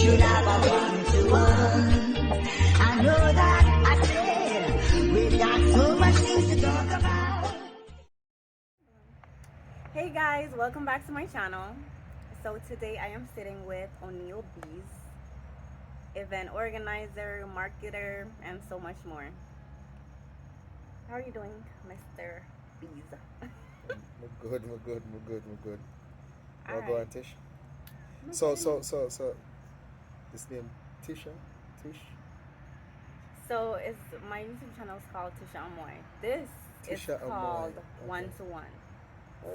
should have a one-to-one. I know that I said we've got so much things to talk about. Hey guys, welcome back to my channel. So today I am sitting with Oneil Beez, event organizer, marketer, and so much more. How are you doing, Mr. Beez? We're good. All Go on, right. Tish. Okay. So, this name, Tish? So it's my YouTube channel is called TAmoiEvents. This is TAmoiEvents, called okay. One to One.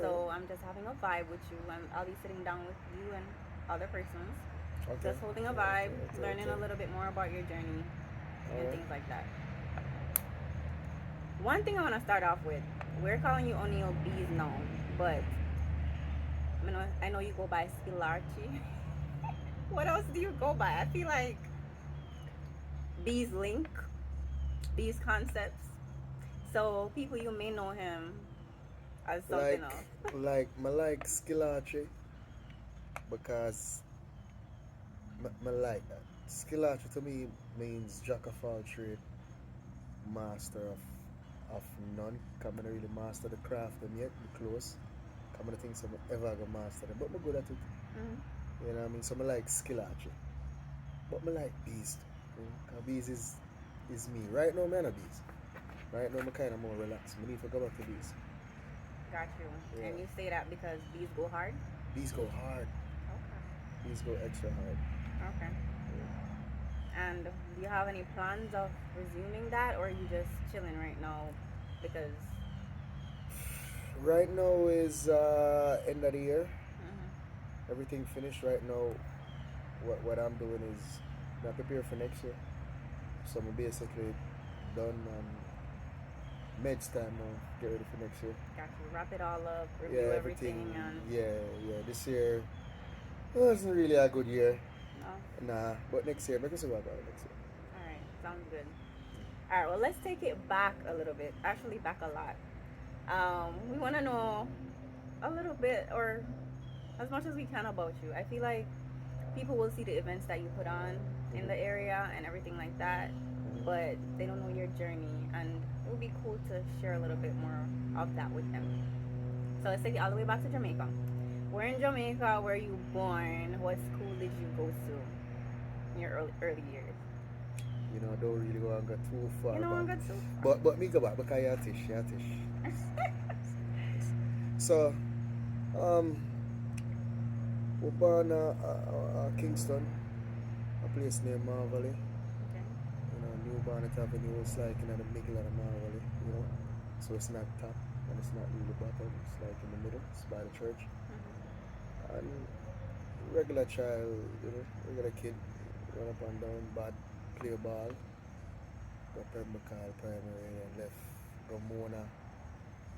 So I'm just having a vibe with you, and I'll be sitting down with you and other persons, Okay. just holding a vibe, Okay. learning a little bit more about your journey and things like that. One thing I want to start off with, we're calling you Oneil Beez now, but I know you go by Skilarchi. What else do you go by? I feel like Beez Link, Beez Concepts. So people, you may know him as something else. I like Skilarchi because I like that. Skilarchi to me means jack of all trade, master of none. Because I don't really master the craft them yet, the close. Because I don't think I'm ever going to master them, but I'm good at it. Mm-hmm. You know what I mean? So I like Skilarchi. But I like Beez too. Because Beez is me. Right now, I'm not Beez. Right now, I'm kind of more relaxed. I need to go back to Beez. Got you. Yeah. And you say that because Beez go hard? Beez go hard. Okay. Beez go extra hard. Okay. Yeah. And do you have any plans of resuming that, or are you just chilling right now? Because right now is end of the year. mm-hmm. Everything finished right now. What I'm doing is not prepare for next year. So I'm basically done meds time now. Get ready for next year. Got you. Wrap it all up, review everything, and Yeah. This year wasn't really a good year. no. Nah, but next year, make us about next year. All right, sounds good. All right, well, let's take it back a little bit. Actually, back a lot. We want to know a little bit, or as much as we can, about you. I feel like people will see the events that you put on in the area and everything like that, but they don't know your journey, and it would be cool to share a little bit more of that with them. So let's take it all the way back to Jamaica. Where in Jamaica were you born? What school did you go to in your early years? You know, don't really go and go too far You know, I'm back. good too. But me go back because you're Tish. So, we're born Kingston, a place named Marvally. Okay. You know, Newborn Avenue is like in the middle of the Marvally, you know. So it's not top and it's not really bottom. It's like in the middle. It's by the church. Mm-hmm. And regular child, you know, regular kid, run up and down, bad, play ball. Got Pembroke primary and left Gomona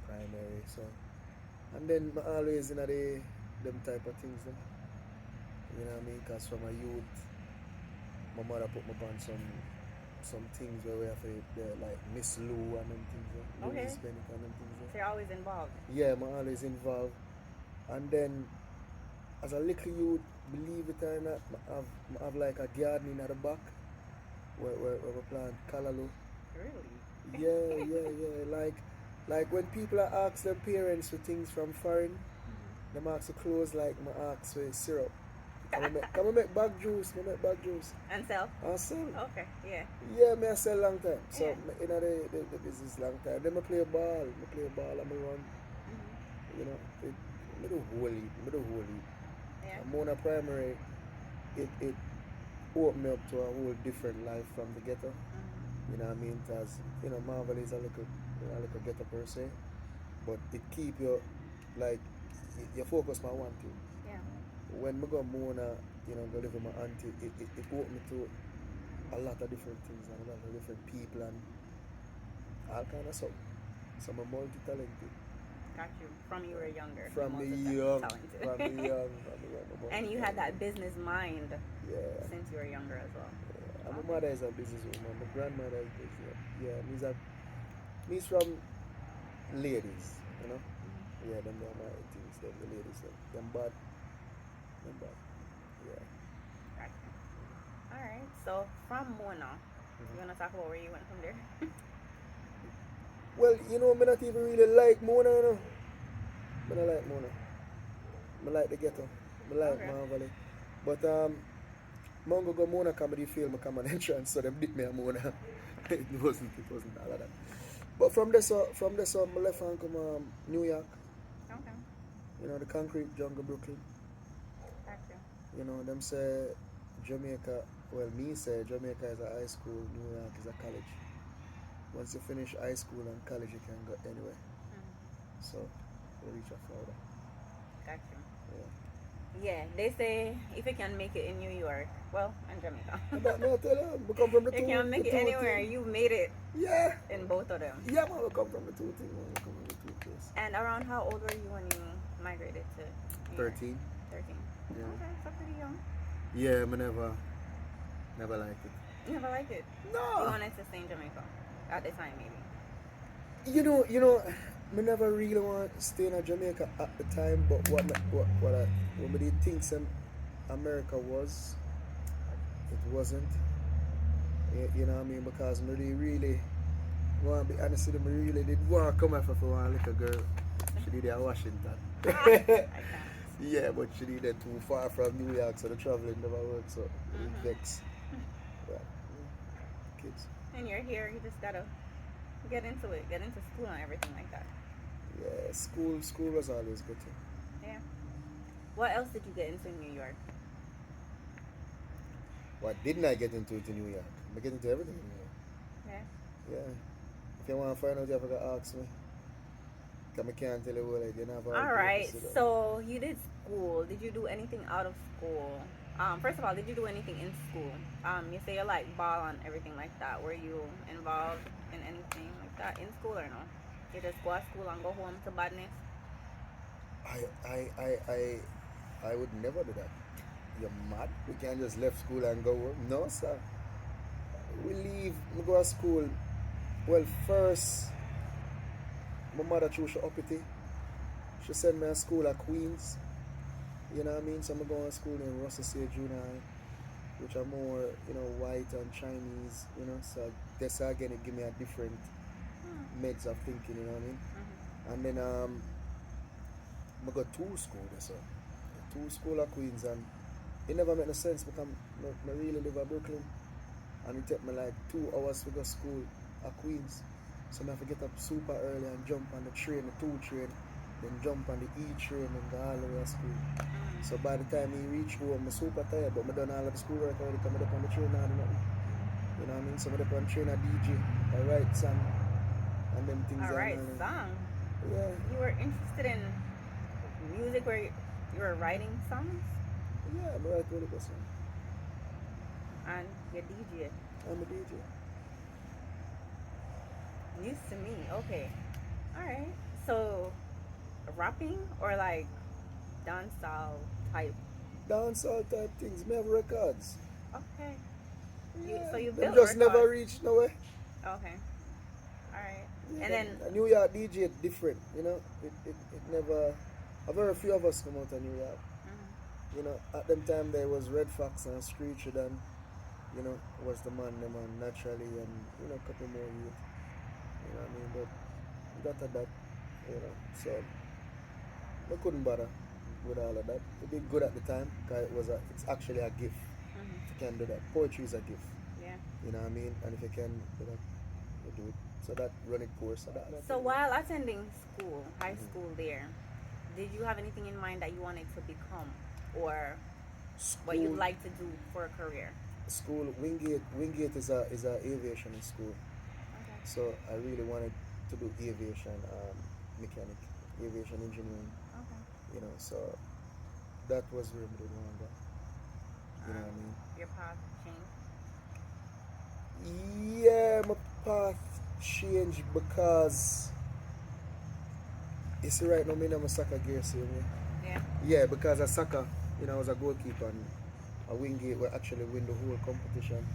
primary. So, and then I always in them type of things. You know what I mean? Because from a youth, my mother put me on some things where we have to, like Miss Lou and them things. Okay. Louis Bennett and them things. So you're always involved. Yeah, I'm always involved. And then, as a little youth, believe it or not, I have like a garden at the back where we plant callaloo. Really? Yeah. Like when people are ask their parents for things from foreign, them ask for clothes like my ask for syrup. Come and make bag juice. And sell? I sell. Okay, yeah. Yeah, me I sell long time. So Yeah. you know the business long time. Then I play a ball. And I run. Mm-hmm. You know, me do whole heap. Yeah. And Mona Primary, it opened me up to a whole different life from the ghetto. Mm-hmm. You know what I mean? Because, you know, Marvel is a little ghetto per se. But it keep you, like, you focus on one thing. Yeah. When I go Mona, you know, go live with my auntie, it opened me to a lot of different things and a lot of different people and all kind of stuff. So I'm multi-talented. Got you. From you were younger. From me young. And you had that business mind since you were younger as well. Yeah. And my mother is a businesswoman. My grandmother is business. Yeah, me's from ladies, you know. Yeah, them are my things, the ladies, them bad. Yeah. Right. So from Mona, you wanna talk about where you went from there? Well, you know, me not even really like Mona, you know. Me not like Mona. Me like the ghetto. Me like Okay. Man Valley. But Mongo go Mona comedy film come on entrance, so them did me a Mona. It wasn't all of that. But from there so I left and come New York, Okay. you know, the concrete jungle Brooklyn. Gotcha. You know, them say Jamaica, well me say Jamaica is a high school, New York is a college. Once you finish high school and college you can go anywhere. Mm-hmm. So we reach a Florida. Gotcha. Yeah. Yeah, they say if you can make it in New York, well, in Jamaica, And that me I tell you, we come from you can the make it two anywhere. thing. You've made it Yeah. in both of them. Yeah man, we come from the two thing, man. We come from the two place. And around how old were you when you migrated to New York? 13. 13. Yeah. Okay, so pretty young. Yeah, me never liked it. You never liked it. You No. wanted to stay in Jamaica at the time, maybe. You know, me never really want to stay in Jamaica at the time, but what me did think some America was, it wasn't. You know what I mean? Because me really want to be honest with you, me really did want to come here for one little girl. She did it in Washington. I can't. Yeah, but she did it too far from New York, so the traveling never worked, so it Mhm. vex. But, kids. And you're here. You just gotta get into it, get into school and everything like that. Yeah, school was always good. Yeah. What else did you get into in New York? What didn't I get into it in New York? I get into everything in New York. Yeah. Yeah. If you want to find out, you have to ask me. Because I can't tell you what I didn't have all All the right. papers, So you did school. Did you do anything out of school? First of all, did you do anything in school? You say you like ball and everything like that. Were you involved in anything like that in school or no? You just go to school and go home to badness? I, I, I, I would never do that. You're mad? We can't just left school and go home. No, sir. We leave, we go to school. Well, first, my mother chose she uppity. She sent me to school at Queens. You know what I mean? So I'm going to school in Russell State Junior High, which are more, white and Chinese, So that's again, it give me a different meds of thinking, you know what I mean? Mm-hmm. And then I got two school there, so two school at Queens, and it never made no sense because I really live at Brooklyn, and it take me like 2 hours to go to school at Queens. So I have to get up super early and jump on the train, the 2 train, then jump on the E train and go all the way to school. So by the time I reach home, I'm super tired, but I done all of the schoolwork already, come up on the train and do nothing. You know what I mean? So I'm up on the train a DJ, I write song, and them things. All right, song. Yeah. You were interested in music where you were writing songs Yeah, I'm a right really good song. and you're DJ. I'm a DJ. News to me. Okay. All right. So, rapping or like dancehall type? Dancehall type things, me have records. Okay. Yeah. So you Them built just never records. reached nowhere. Okay. All right. Yeah, And then a New York DJ different, It never. A very few of us come out of New York. At them time there was Red Fox and Screech and was the man naturally, and a couple more youth. You know what I mean? But that, so I couldn't bother with all of that. It did good at the time because it's actually a gift. If you can do that, poetry is a gift. yeah. You know what I mean? And if you can do that, you do it. So that running course of that. So while attending school, high school there, did you have anything in mind that you wanted to become or what you'd School, like to do for a career? school, Wingate is a aviation school. Okay. So I really wanted to do aviation mechanic, aviation engineering. Okay. So that was where I did want to go. You know what I mean? Your path changed. Yeah, my path changed because you see right now I'm a soccer gear, see me? Yeah. Yeah, because of soccer, I was a goalkeeper and a Wingate will actually win the whole competition.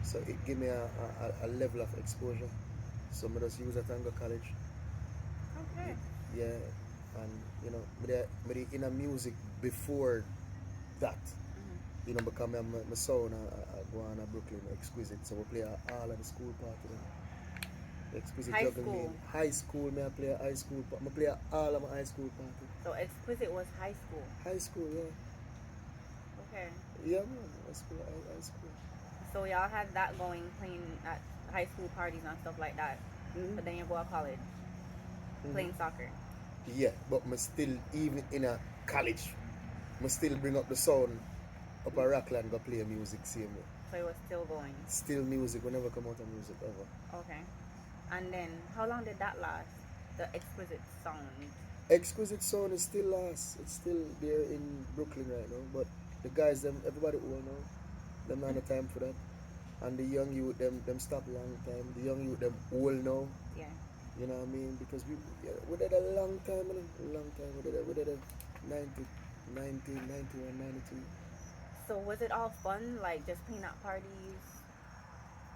So it gave me a level of exposure. So I just use it and go college. Okay. Yeah, and me in a music before that. You know, because my son I go on a Brooklyn exquisite, so we play all of the school party. Exquisite High juggling school. me. High school, me I play high school. I play all of my high school party. So Exquisite was high school. High school, yeah. Okay. Yeah, man. High school. So y'all had that going, playing at high school parties and stuff like that. But then you go to college, playing soccer. Yeah, but me still, even in a college, me still bring up the sound up a Rockland go play music same way. So it was still going. Still music, we never come out of music ever. Okay. And then how long did that last? The Exquisite sound. Exquisite sound is still last. It's still there in Brooklyn right now. But the guys, them everybody old now. Them not the time for that. And the young youth, them stop long time. The young youth, them old now. Yeah. You know what I mean? Because we did a long time, you know? Long time. We did a 90, 91, 92. So was it all fun, like just playing at parties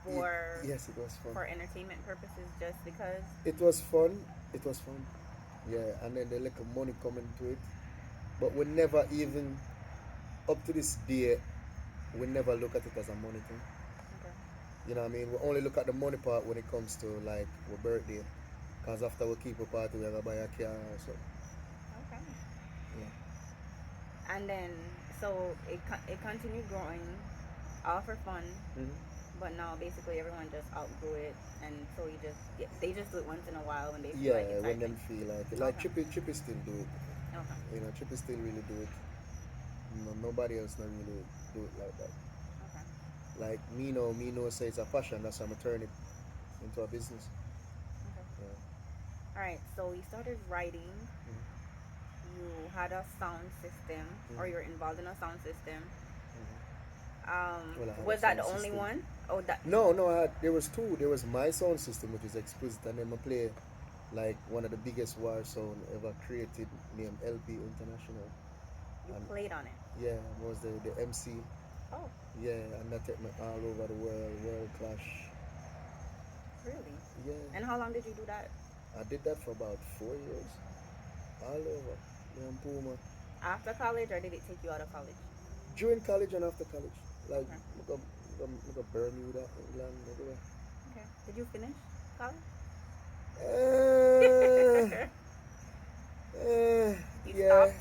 for Yes, it was fun. for entertainment purposes, just because? It was fun. It was fun. Yeah, and then the little money coming to it. But we never even, up to this day, we never look at it as a money thing. Okay. You know what I mean? We only look at the money part when it comes to like our birthday. Because after we keep a party, we have to buy a car or something. Okay. Yeah. And then so it continued growing, all for fun. But now basically everyone just outgrew it, and so they just do it once in a while when they feel like Yeah, when them exciting. feel like it. Like Okay. Chippy still do it. Okay. You know, Chippy still really do it. No, nobody else not really do it like that. Okay. Like me know say it's a passion, that's why I'm turn it into a business. Okay. Yeah. All right. So you started writing. You had a sound system, or you're involved in a sound system. Well, I had Was a that the sound only system. one? Oh, that. No, there was two. There was my sound system, which is exquisite, and then I play like one of the biggest war sound ever created, named LP International. You And played on it. yeah, I was the MC. Oh, Yeah, and that took me all over the world clash. really? Yeah, And how long did you do that? I did that for about 4 years, all over. Me and Puma. After college, or did it take you out of college? During college and after college, like Okay. I go Bermuda, England, everywhere. Okay. Did you finish college? Uh, You yeah, stopped?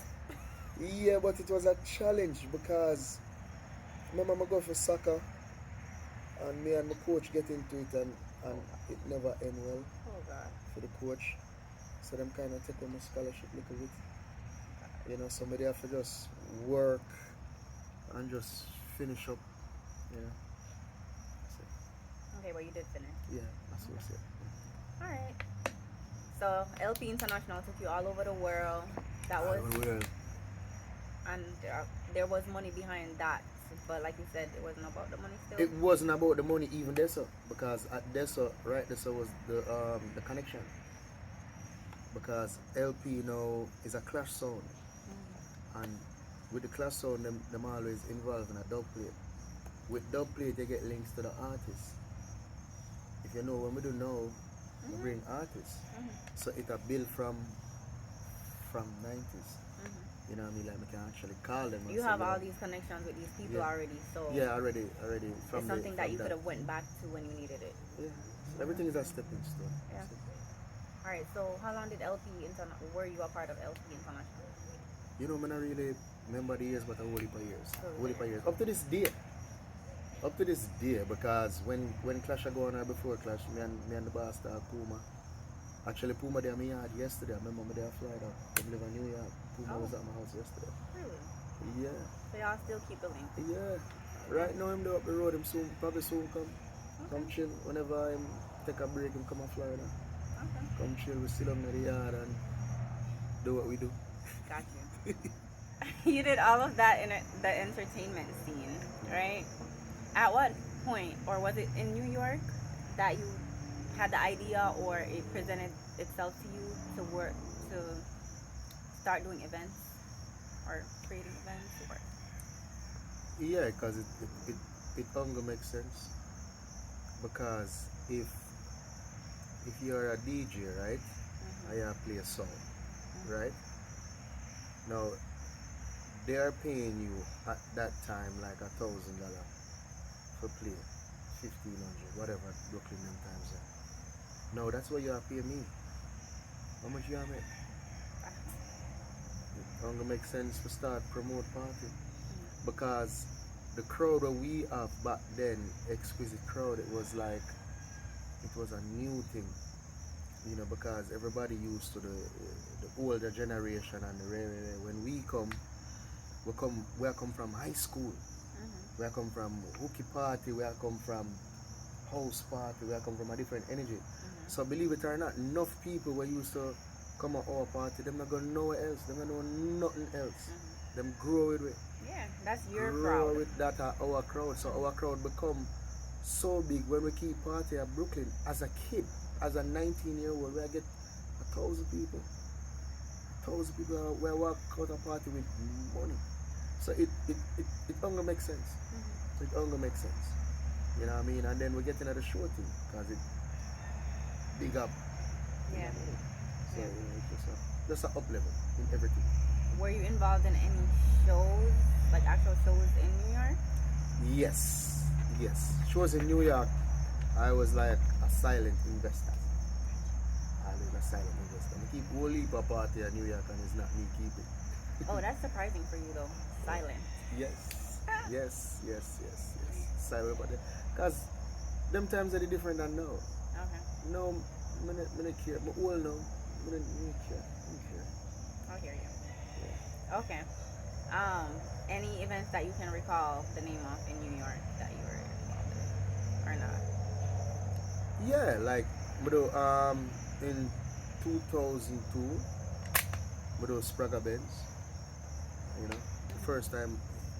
yeah, but it was a challenge because remember I go for soccer and me and my coach get into it and it never end well Oh God. for the coach. So them kind of take on my scholarship a little bit. You know, somebody have to just work and just finish up. You know. So, Okay, well you did finish. yeah, that's what I said. All right. So LP International took you all over the world. That was, Well, and there was money behind that. But like you said, it wasn't about the money still. it wasn't about the money even there, sir, because at there, sir, right there, sir, was the connection. Because LP now is a clash sound, and with the clash sound, them always involved in a dub plate. With dub plate, they get links to the artists. If you know when we do now, we bring artists, so it a build from 90s. You know what I mean? Like we can actually call them. and You say, have yo, all these connections with these people Yeah. already, so Yeah, already. it's something that you could have went back to when you needed it. Yeah, so everything is a stepping stone. Yeah. All right. So how long did LP International? Were you a part of LP International? You know, I not really remember the years, but a whole heap of years. Oh, Whole heap of years. Up to this day. Up to this day, because when Clash are going on before Clash, me and the boss star Puma. Actually, Puma there at my yard yesterday. I remember me there Florida. I live in New York. Puma was at my house yesterday. Really? Yeah, So y'all still keep the link? yeah. Right now him there up the road. Him probably soon come chill. Whenever him take a break, him come to Florida. Okay. Come chill. We sit down in the yard and do what we do. Got you. You did all of that in the entertainment scene, right? At what point, or was it in New York, that you had the idea, or it presented itself to you to start doing events or creating events? Or Yeah, because it only makes sense. Because if you're a DJ, right, and you play a song, right? Now they are paying you at that time like $1,000 for play, 1,500, whatever Brooklyn them times are. No, that's what you are paying me. How much you are make? It don't make sense to start promote party because the crowd that we have back then, exquisite crowd, it was like it was a new thing, you know, because everybody used to the older generation and the when we come from high school. We come from hooky party, we come from house party, we come from a different energy. So believe it or not, enough people were used to come at our party, them not gonna know nowhere else, them not know nothing else. Them grow with it. Yeah, that's your Grow crowd. with that our crowd. So our crowd become so big when we keep party at Brooklyn. As a kid, as a 19-year-old, we get 1,000 people. 1,000 people where walk out a party with money. So it only makes sense. So it only makes sense. You know what I mean? And then we get into the show thing because it big up. Yeah. So it's just a up level in everything. Were you involved in any shows, like actual shows in New York? Yes. Shows in New York, I was like a silent investor. I was a silent investor. I keep whole heap of party in New York and it's not me keep it. Oh, that's surprising for you though. Silent. Yes. Silent about that. Because them times are different than now. Okay. No, I don't care. But all now, I don't care. I'll hear you. Okay. Any events that you can recall the name of in New York that you were involved in or not? Yeah, like in 2002, I do Sprague Benz. You know, the first time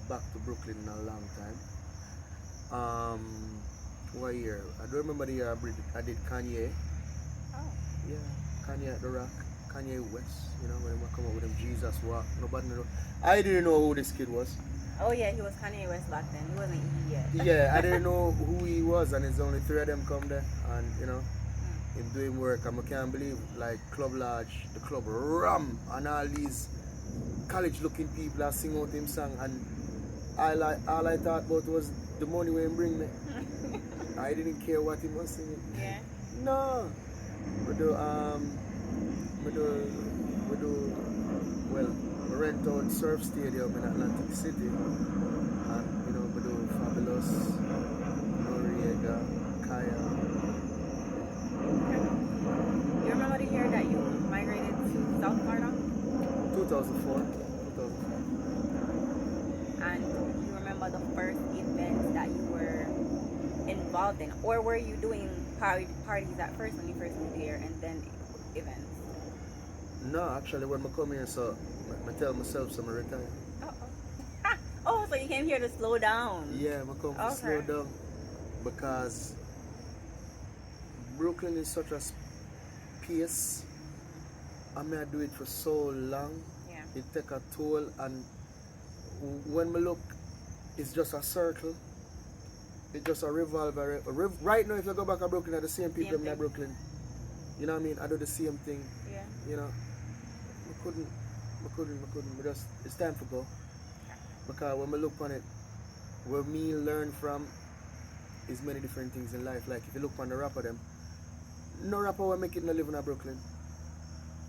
back to Brooklyn in a long time. What year? I don't remember the year I did Kanye. Oh. Yeah, Kanye at the Rock. Kanye West, you know, when I come up with him, Jesus walk. Nobody know. I didn't know who this kid was. Oh yeah, he was Kanye West back then. He wasn't E yet. Yeah, I didn't know who he was, and it's only three of them come there, and you know, him doing work. And I can't believe like Club Lodge, the club Ram, and all these college-looking people are singing out him song, and all I thought about was the money we him bring me. I didn't care what he was singing. Yeah. No, we do well, we rent out Surf Stadium in Atlantic City, and you know, we do Fabulous, Noriega, Kaya. You remember the year that you migrated to South Florida? 2004. And you remember the first events that you were involved in? Or were you doing parties at first when you first moved here and then events? No, actually, when I come here, so I tell myself so I retire. Oh, so you came here to slow down. Yeah, I come to slow down because Brooklyn is such a space. I may do it for so long. Yeah. It take a toll, and when we look, it's just a circle. It's just a revolver. Right now, if you go back to Brooklyn, are the same people in Brooklyn. You know what I mean? I do the same thing. Yeah. You know, I couldn't. It's time to go. Because when we look on it, where me learn from is many different things in life. Like if you look on the rapper them, no rapper will make it no live in Brooklyn.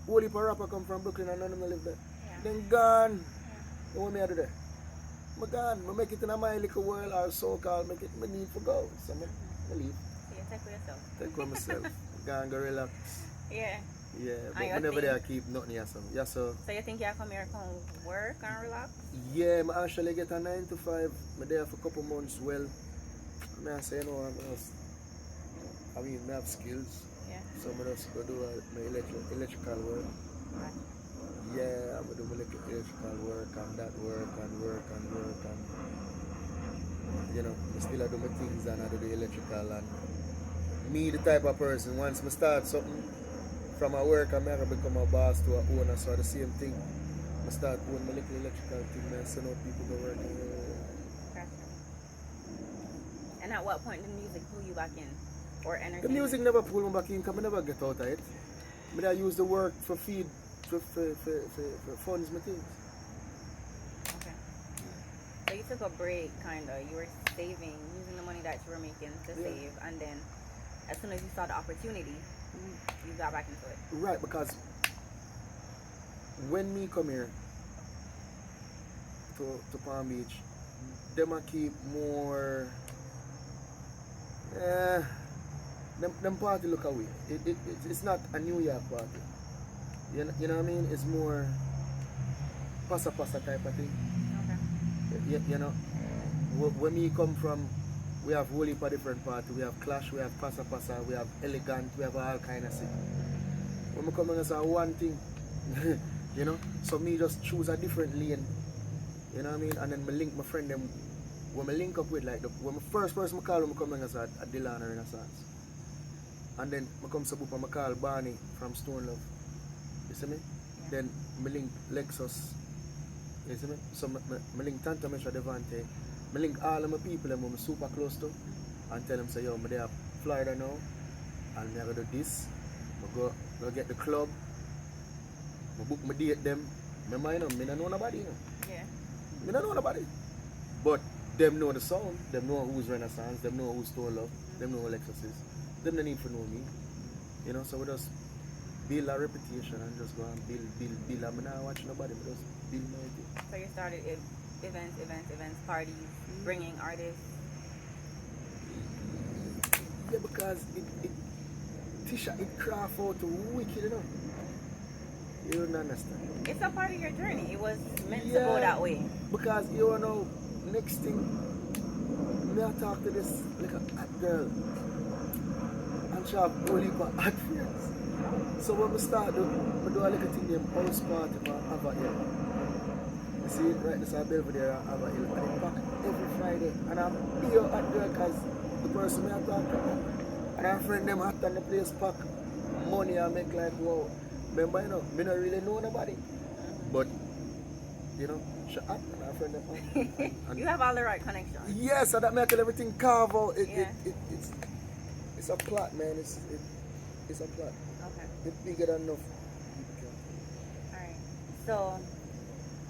Only if a rapper come from Brooklyn and none of them live there. Yeah. Then gone. What me I do there? I'm gone. I make it in my little world or so-called make it my need for go. So I leave. So you take for yourself. Take for myself. Go relax. Yeah. Yeah, but whenever they keep nothing here, so. Yeah, so. So you think you'll come here, come work and relax? Yeah, I actually get a 9 to 5. I'm there for a couple months. Well, I say, you know, I have skills. Yeah. So I just go do my electrical work. Right. Yeah, I'm do my electrical work and that work and you know, I still do my things and I do the electrical and me the type of person once I start something from my work, I'm going to become a boss to an owner, so the same thing. I start owning my little electrical thing, I send out people to work. Gotcha. And at what point did music pull you back in? Or entertainment? The music never pulled me back in because I never get out of it. But I use the work for feed, for funds my things. Okay. So you took a break, kinda. You were saving, using the money that you were making to Yeah. save, and then as soon as you saw the opportunity, you got back into it. Right, because when me come here to Palm Beach, them a keep more. Them party look away. It's not a New York party. You know what I mean? It's more pasa type of thing. Okay. You know, when we come from, we have whole heap of different party. We have Clash, we have pasa, we have Elegant, we have all kind of thing. When we come in, it's one thing, you know. So me just choose a different lane, you know what I mean. And then me link my friend them. When me link up with when my first person I call when I come in as a Dylan or Renaissance. And then I come to Bupa, I call Barney from Stone Love. You see me? Yeah. Then me link Lexus. You see me? So me link Tanta Mesha Devante. Me link all of my people them I'm super close to. And tell them say, yo, I'm there Florida now. And me gonna do this. I go get the club. I book my date them. Remember, you know, me don't know nobody, you know. Yeah. Me don't know nobody. But them know the sound. Them know who's Renaissance. Them know who's Stone Love. Them know who Lexus is. Them don't need to know me. You know, so we just build a reputation and just go and build. I'm not watching nobody, but just build my thing. So you started events, parties, bringing artists. Yeah, because it craft out to wicked, you know. You don't understand. It's a part of your journey. It was meant to Yeah. go that way. Because you know, next thing, me I talk to this like a hot girl, and she have a whole heap of hot friends. So when we start, we do a little thing named house party for Ava Hill. You see it right this Belvedere at Ava Hill, and it pack every Friday. And I'm pure hot girl because the person me I talk to, and our friend them hot and the place pack money and make like wow. Remember, you know, me not really know nobody, but you know, she hot and our friend them hot. And You have all the right connections. yes, so that make everything carve out. Yeah. It's a plot, man. It's a plot. Okay. It's bigger than enough. Alright. So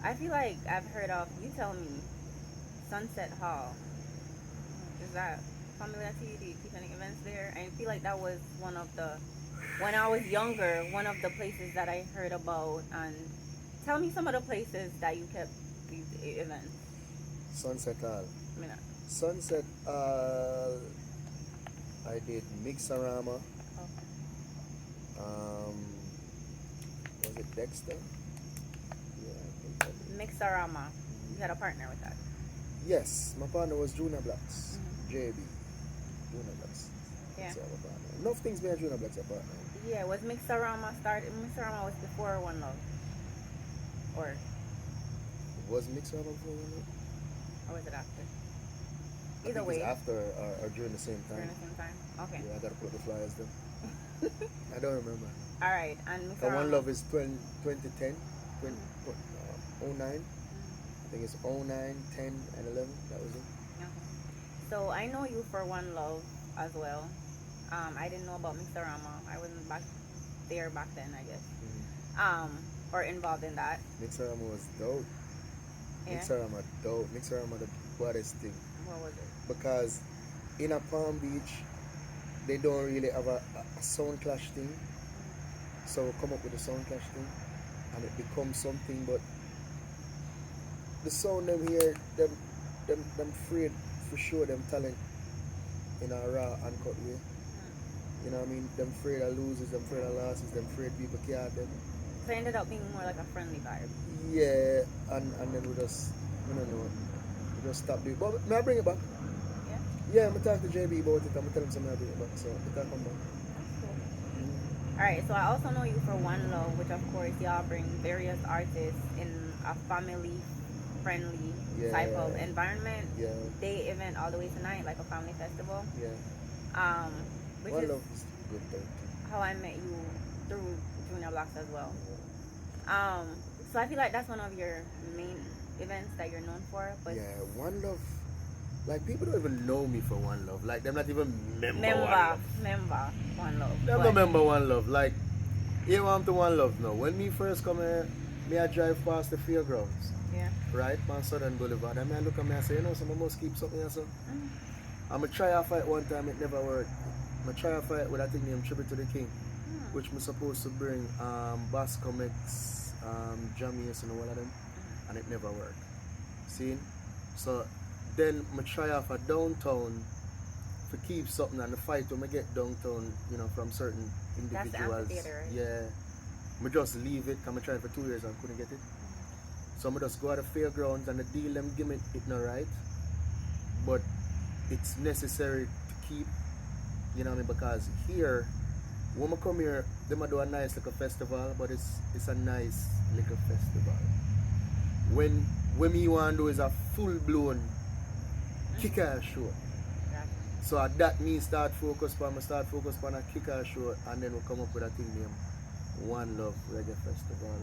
I feel like I've heard of, you tell me, Sunset Hall. Is that familiar to you? Do you keep any events there? I feel like that was one of the, when I was younger, one of the places that I heard about. And tell me some of the places that you kept these events. Sunset Hall. I mean, Sunset Hall. I did Mixarama. okay. Was it Dexter? Yeah, I think I did. Mixarama. You had a partner with that. Yes, my partner was Junior Blacks. Mhm. JB. Junior Blacks. Yeah. That's my partner. Enough things me and Junior Blacks are partner. Yeah, was Mixarama started? Mixarama was before One Love, or Was Mixarama before one night? was it after? I Either think way, it's after or during the same during time. the same time. Okay. Yeah, I gotta put the flyers then. I don't remember. All right, and The Mixarama. One Love is 2010, 09. I think it's 09, 10, and 11. That was it. Okay. So I know you for One Love as well. I didn't know about Mixarama. I wasn't back there back then, I guess. Or involved in that. Mixarama was dope. Yeah. Mixarama dope. Mixarama the baddest thing. What was it? Because in a Palm Beach, they don't really have a sound clash thing. So we come up with a sound clash thing, and it becomes something. But the sound them here, them afraid for sure them talent in a raw uncut way. You know what I mean? Them afraid of losers, them afraid of losses, them afraid people care them. So it ended up being more like a friendly vibe. Yeah, and then we just, I don't know, we just stop doing it. But may I bring it back? Yeah. Yeah, I'm talk to JB about it. I'm tell him something I bring it back. So it can come back. That's cool. All right. So I also know you for One Love, which of course y'all bring various artists in a family-friendly type of environment. Yeah, Day event all the way tonight, like a family festival. yeah. Which One is Love is good though too. how I met you through Junior Blocks as well. So I feel like that's one of your main events that you're known for. But Yeah, One Love. Like people don't even know me for One Love. Like them not even member One member Love. One Love. Them But no member One Love. Like here I'm to One Love now. When me first come here, me I drive past the fairgrounds. Yeah. right? On Southern Boulevard. I mean, I look at me and say, you know, so I must keep something here, so. Mm. I'm a try a fight one time, it never worked. I'm a try a fight with a thing named Tribute to the King, Mm. which I'm supposed to bring Bass Comics, Jamaica and all of them, and it never worked. See? So then I try off a downtown to keep something, and the fight when I get downtown, you know, from certain That's the individuals. amphitheater, right? Yeah. I just leave it, because I tried for 2 years and couldn't get it. So I just go to the fairgrounds and the deal them give me it not right. But it's necessary to keep, you know what I mean, because here, when I come here, they might do a nice little festival, but it's a nice little festival. When me want to do is a full blown kick-ass show. Gotcha. So at that me start focus on a kick-ass show, and then we come up with a thing named One Love Reggae Festival,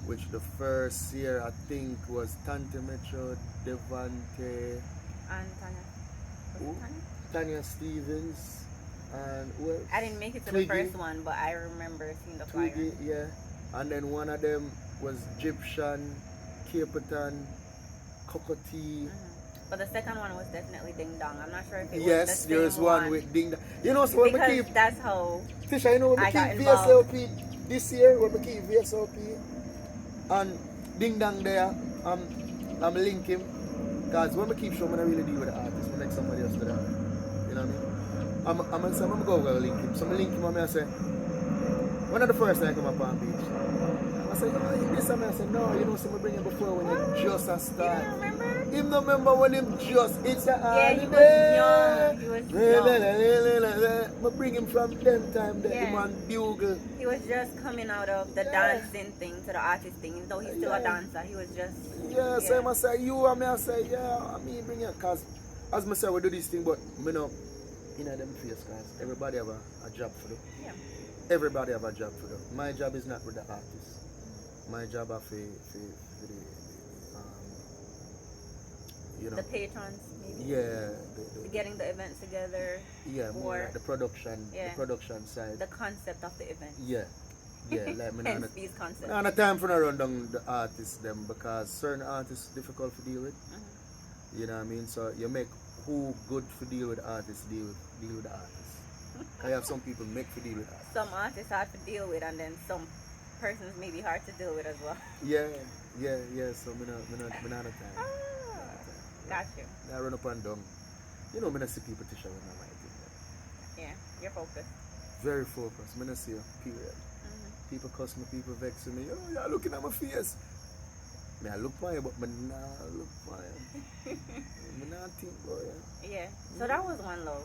which the first year I think was Tante Metro, Devante, And Tanya. Was who? it Tanya? Tanya Stevens, and who else? I didn't make it to Twiggy. the first one, but I remember seeing the flyer. Twiggy, yeah. And then one of them was Egyptian, Caperton, Cocotti. But the second one was definitely Ding Dong. I'm not sure if it was Yes, the same there's one with Ding Dong. You know, so when we because keep, that's how Tisha, you know, when we I got keep involved. VSLP this year, when we keep VSLP and Ding Dong there, I'm linking. Because when we keep showing, I don't really deal with the artist. We make somebody else do that. You know what I mean? I'm going to go link him. So I link him and I say, one of the first time I come up on beach. I say, oh, this time I say, no, you know, so I bring him before when him just a You start. don't remember? Him don't remember when him just, it's a Yeah, he was young. He was young. I bring him from them time that Yeah. him on bugle. He was just coming out of the Yeah. dancing thing to the artist thing. Even though he's still a Yeah. dancer, he was just Yeah, so I must say you and me I say, yeah, I mean bring it, cause as I say we do this thing, but me know in them face, cause everybody have a job for do. Yeah. Everybody have a job for do. My job is not with the artist. My job are for the you know, The patrons, maybe. yeah, Getting the events together. yeah, more or like the production, Yeah. the production side. the concept of the event. Yeah, yeah, like me Hence not Beez concept. not time for no run down the artists them because certain artists difficult to deal with. Mhm. You know what I mean? So you make who good for deal with artists deal with the artists. I have some people make for deal with artists. Some artists hard to deal with, and then some persons may be hard to deal with as well. Yeah. So me not have time. Got you. I run up and down. You know, me not see people to show when I like it. Yeah, you're focused. Very focused. Me not see a period. People cuss me, people vex me. Oh, you're looking at my face. Me I look for you, but me not look for you. Me not think about you. Yeah. So that was One Love.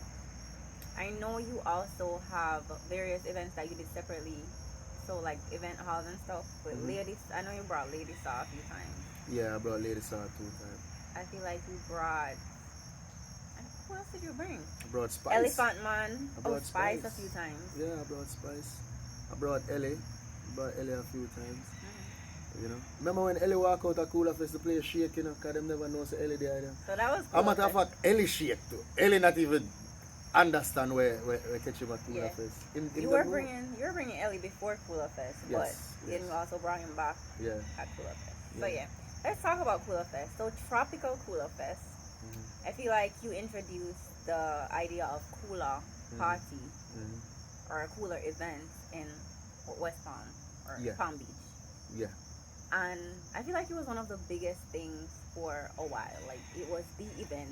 I know you also have various events that you did separately. So like event halls and stuff with ladies. I know you brought Lady Saw a few times. Yeah, I brought Lady Saw 2 times. I feel like you brought. Who else did you bring? I brought Spice. Elephant Man. I Oh, brought Spice a Spice. few times. Yeah, I brought Spice. I brought Ellie. Brought Ellie a few times. You know. Remember when Ellie walk out of Cooler Fest to play a shake, you know, because them never know say Ellie there. So that was As cool. a matter of fact, Ellie shake too. Ellie not even understand where catch him at Cooler Yeah. Fest. You were bringing Ellie before Cooler Fest, Yes, but then yes. you also brought him back Yeah. at Cooler Fest. So Yeah. yeah, let's talk about Cooler Fest. So Tropical Cooler Fest. Mm-hmm. I feel like you introduced the idea of cooler party Mm-hmm. or cooler events in West Palm or Yeah. Palm Beach. Yeah. And I feel like it was one of the biggest things for a while. Like it was the event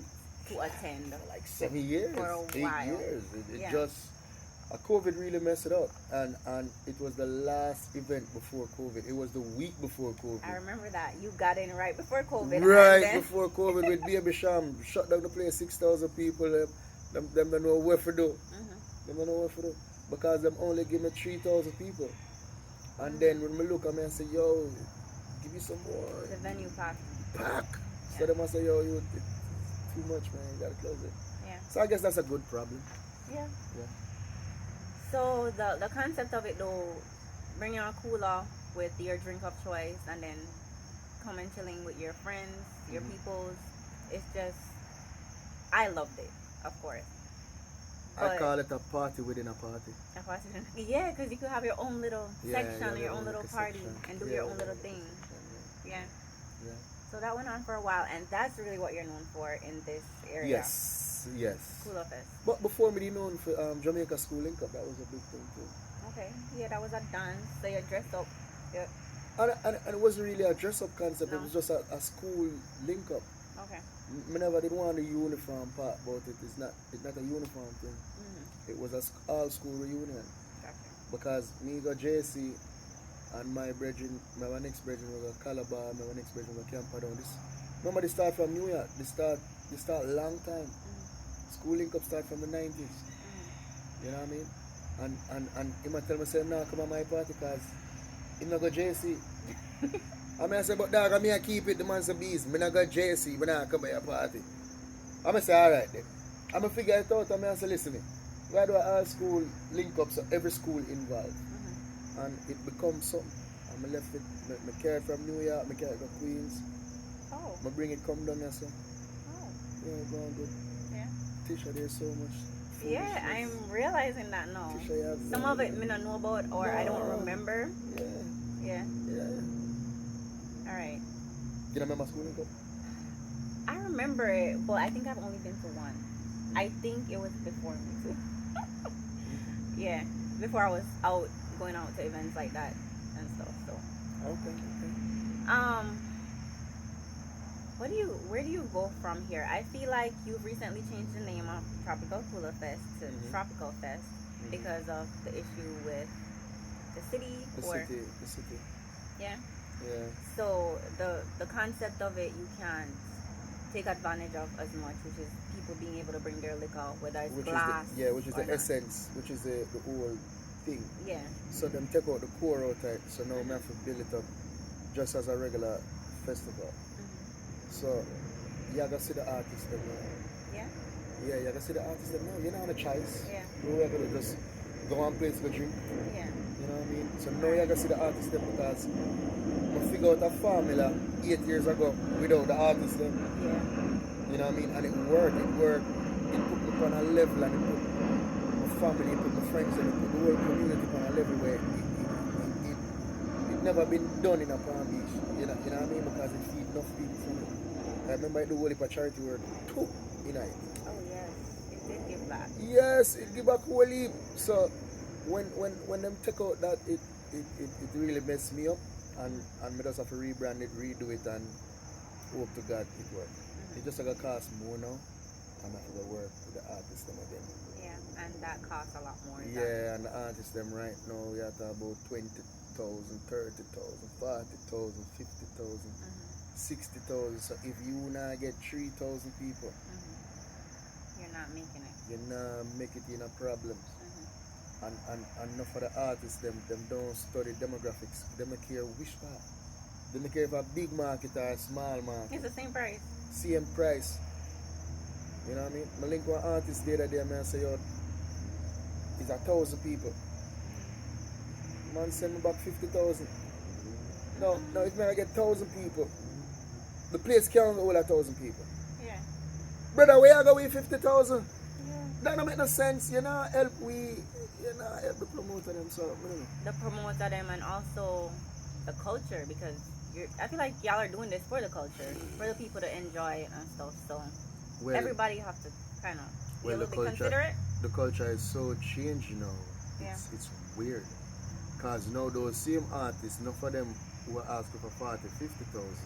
to attend. Like 7 years, For a 8 while. years. It Yeah. just COVID really messed it up, and it was the last event before COVID. It was the week before COVID. I remember that you got in right before COVID. Right and then- before COVID with Baby Sham shut down the place, 6,000 people. Them don't know what to do. Them don't know what to do because them only give me 3,000 people. And then when I look at me and say, yo, give me some more. The venue packed. Pack. Yeah. So they must say, yo, it's too much, man. You gotta close it. Yeah. So I guess that's a good problem. Yeah. Yeah. So the concept of it though, bring your cooler with your drink of choice and then come and chilling with your friends, your peoples. It's just, I loved it, of course. I But- call it a party within a party. Yeah, because you could have your own little Yeah, section, yeah, your own little like a party, section. and do Yeah, your own yeah, little like a thing. section, Yeah. Yeah. So that went on for a while, and that's really what you're known for in this area. Yes. Cool Fest. But before me, known for Jamaica School Link Up, that was a big thing too. Okay. Yeah, that was a dance. So you're dressed up. Yeah. And it wasn't really a dress up concept, No. it was just a school link up. Okay. Me never did want the uniform part about it. It's not a uniform thing. Mm-hmm. It was a all school reunion. Gotcha. Because me go JC and my next brethren was a Calabar, my next brethren was Camperdown. This remember they start from New York. They start long time. Mm-hmm. School link up start from the 90s. Mm-hmm. You know what I mean? And he might tell me say nah come on my party because he not go JC. I mean I say but dog I mean I keep it the man say Beez. Me not go JC, but I come by your party. I say alright then. I'm gonna figure it out. I say listen me. Why do all school link up so every school involved? Mm-hmm. And it becomes something. I'm left it, me carry it from New York, me carry it to Queens. Oh. I bring it come down here so. Oh. Yeah, going good. Yeah. Tisha, there's so much. Yeah, foolishness. I'm realizing that now. Tisha, you have Some of it me not know about or I don't remember. Yeah. Yeah. Yeah. Alright. You remember school link up? I remember it, but I think I've only been to one. I think it was before me too. Yeah. Before I was going out to events like that and stuff. So Okay. where do you go from here? I feel like you've recently changed the name of Tropical Cooler Fest to Tropical Fest because of the issue with the city The city. Yeah. Yeah. So the concept of it you can't take advantage of as much, which is people being able to bring their liquor, whether it's glass. Which is the not. essence, which is the whole thing. Yeah. So them take out the core out of it, so now we have to build it up just as a regular festival. So you gotta see the artists them now. Yeah. Yeah, you gotta see the artists them now. You're not on a choice. Yeah. You're gonna just go and place go drink. Yeah. You know what I mean? So now you gotta see the artists them because I figured out a formula 8 years ago without the artists them. Yeah. You know what I mean? And it worked. It put me on a level and it put my family, it put my friends and it put the whole community on a level where it never been done in a Palm Beach. You know what I mean? Because it feed enough people from it. I remember I do whole heap of charity work too in it. Oh yes. It did give back. Yes, it give back whole heap. So when them take out that it really messed me up and me just have to rebrand it, redo it and hope to God it work. It just gonna cost more now. I'm have to go work with the artists them again. Yeah, and that costs a lot more. Yeah, and the artists them right now we are talking about 20,000, 30,000, 40,000, 50,000, 60,000. So if you not get 3,000 people, you're not making it. you not make it in a problem. And enough of the artists them don't study demographics. They don't care which part. They don't care if a big market or a small market. It's the same price. Same price. You know what I mean? I link one artist the other day and I say, yo, it's 1,000 people. Man send me back 50,000. No, if I get 1,000 people, the place can't hold 1,000 people. Yeah. Brother, where I go with 50,000? Yeah. That don't make no sense. You know, help the promoter them. So, the promoter them and also the culture because I feel like y'all are doing this for the culture, for the people to enjoy it and stuff. So everybody have to kind of be able to consider it. The culture is so changed now. Yeah. It's weird. Because now those same artists, enough of them who are asking for 40, 50,000,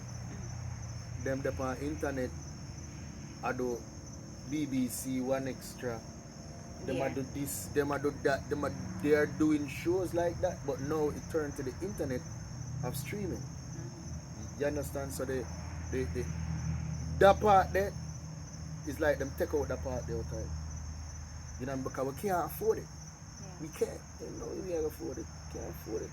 them up on internet, I do BBC One Extra. Them I do this, them I do that, they are doing shows like that, but now it turned to the internet of streaming. You understand? So that part there is like them take out that part there outside. You know, because we can't afford it. Yeah. We can't. You know, we can't afford it. Can't afford it.